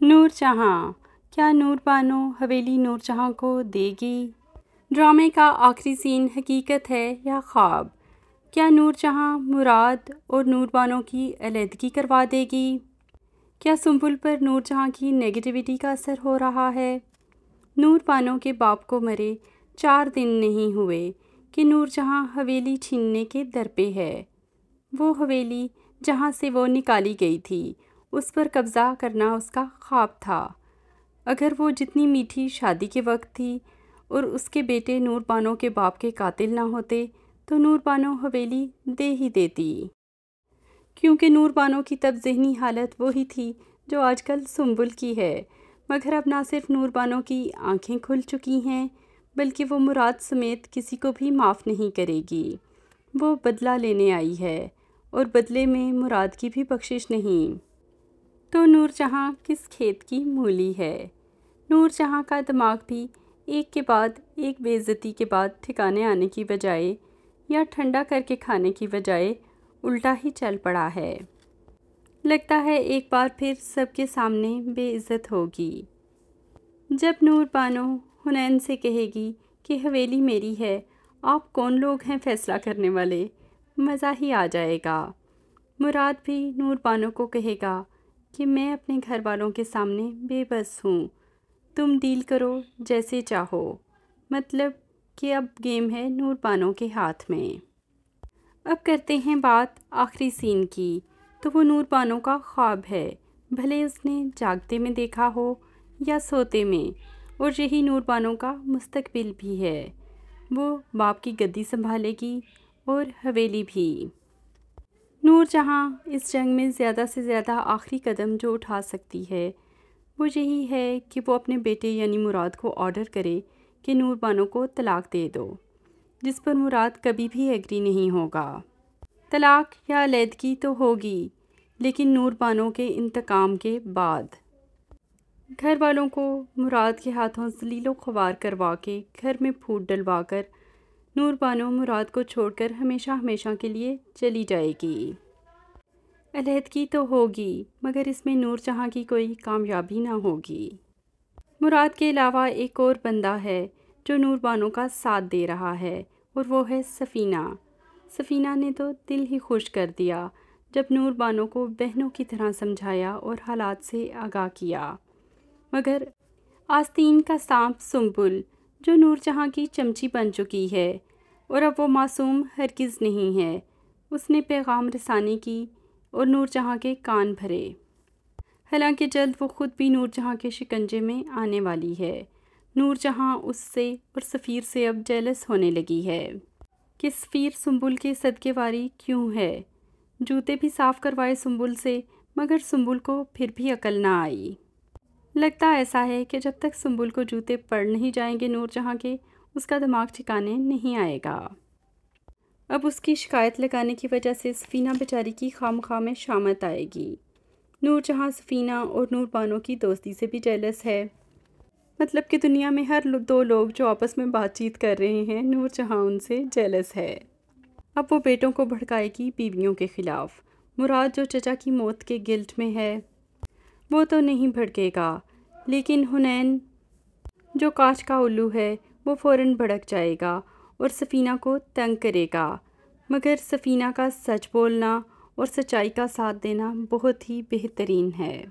نور جہاں، کیا نور بانو حویلی نور جہاں کو دے گی؟ ڈرامے کا آخری سین حقیقت ہے یا خواب؟ کیا نور جہاں مراد اور نور بانو کی علیحدگی کروا دے گی؟ کیا سنبل پر نور جہاں کی نیگیٹیوٹی کا اثر ہو رہا ہے؟ نور بانو کے باپ کو مرے 4 دن نہیں ہوئے کہ نور جہاں حویلی چھیننے کے در پہ ہے۔ وہ حویلی جہاں سے وہ نکالی گئی تھی، اس پر قبضہ کرنا اس کا خواب تھا۔ اگر وہ جتنی میٹھی شادی کے وقت تھی اور اس کے بیٹے نور بانو کے باپ کے قاتل نہ ہوتے تو نور بانو حویلی دے ہی دیتی، کیونکہ نور بانو کی تب ذہنی حالت وہی تھی جو آج کل سنبل کی ہے۔ مگر اب نہ صرف نور بانو کی آنکھیں کھل چکی ہیں بلکہ وہ مراد سمیت کسی کو بھی معاف نہیں کرے گی۔ وہ بدلہ لینے آئی ہے اور بدلے میں مراد کی بھی بخشش نہیں۔ تو نور جہاں کس کھیت کی مولی ہے؟ نور جہاں کا دماغ بھی ایک کے بعد ایک بے عزتی کے بعد ٹھکانے آنے کی بجائے یا ٹھنڈا کر کے کھانے کی بجائے الٹا ہی چل پڑا ہے۔ لگتا ہے ایک بار پھر سب کے سامنے بے عزت ہوگی۔ جب نور بانو حنین سے کہے گی کہ حویلی میری ہے، آپ کون لوگ ہیں فیصلہ کرنے والے، مزہ ہی آ جائے گا۔ مراد بھی نور بانو کو کہے گا کہ میں اپنے گھر والوں کے سامنے بے بس ہوں، تم ڈیل کرو جیسے چاہو۔ مطلب کہ اب گیم ہے نور بانو کے ہاتھ میں۔ اب کرتے ہیں بات آخری سین کی، تو وہ نور بانو کا خواب ہے، بھلے اس نے جاگتے میں دیکھا ہو یا سوتے میں، اور یہی نور بانو کا مستقبل بھی ہے۔ وہ باپ کی گدی سنبھالے گی اور حویلی بھی۔ نور جہاں اس جنگ میں زیادہ سے زیادہ آخری قدم جو اٹھا سکتی ہے وہ یہی ہے کہ وہ اپنے بیٹے یعنی مراد کو آرڈر کرے کہ نور بانو کو طلاق دے دو، جس پر مراد کبھی بھی ایگری نہیں ہوگا۔ طلاق یا علیحدگی تو ہوگی، لیکن نور بانو کے انتقام کے بعد۔ گھر والوں کو مراد کے ہاتھوں ذلیل و خوار کروا کے گھر میں پھوٹ ڈلوا کر نور بانو مراد کو چھوڑ کر ہمیشہ ہمیشہ کے لیے چلی جائے گی۔ علیحدگی تو ہوگی مگر اس میں نور جہاں کی کوئی کامیابی نہ ہوگی۔ مراد کے علاوہ ایک اور بندہ ہے جو نور بانو کا ساتھ دے رہا ہے، اور وہ ہے سفینہ۔ سفینہ نے تو دل ہی خوش کر دیا جب نور بانو کو بہنوں کی طرح سمجھایا اور حالات سے آگاہ کیا۔ مگر آستین کا سانپ سنبل جو نور جہاں کی چمچی بن چکی ہے، اور اب وہ معصوم ہرگز نہیں ہے، اس نے پیغام رسانی کی اور نور جہاں کے کان بھرے۔ حالانکہ جلد وہ خود بھی نور جہاں کے شکنجے میں آنے والی ہے۔ نور جہاں اس سے اور سفیر سے اب جیلس ہونے لگی ہے کہ سفیر سنبل کے صدقے واری کیوں ہے۔ جوتے بھی صاف کروائے سنبل سے، مگر سنبل کو پھر بھی عقل نہ آئی۔ لگتا ایسا ہے کہ جب تک سنبل کو جوتے پڑ نہیں جائیں گے نور جہاں کے، اس کا دماغ ٹھکانے نہیں آئے گا۔ اب اس کی شکایت لگانے کی وجہ سے سفینہ بیچاری کی خواہ میں شامت آئے گی۔ نور جہاں سفینہ اور نور بانو کی دوستی سے بھی جیلس ہے۔ مطلب کہ دنیا میں ہر 2 لوگ جو آپس میں بات چیت کر رہے ہیں، نور جہاں ان سے جیلس ہے۔ اب وہ بیٹوں کو بھڑکائے گی بیویوں کے خلاف۔ مراد جو چچا کی موت کے گلٹ میں ہے وہ تو نہیں بھڑکے گا، لیکن حنین جو کاش کا الو ہے وہ فوراً بھڑک جائے گا اور سفینہ کو تنگ کرے گا۔ مگر سفینہ کا سچ بولنا اور سچائی کا ساتھ دینا بہت ہی بہترین ہے۔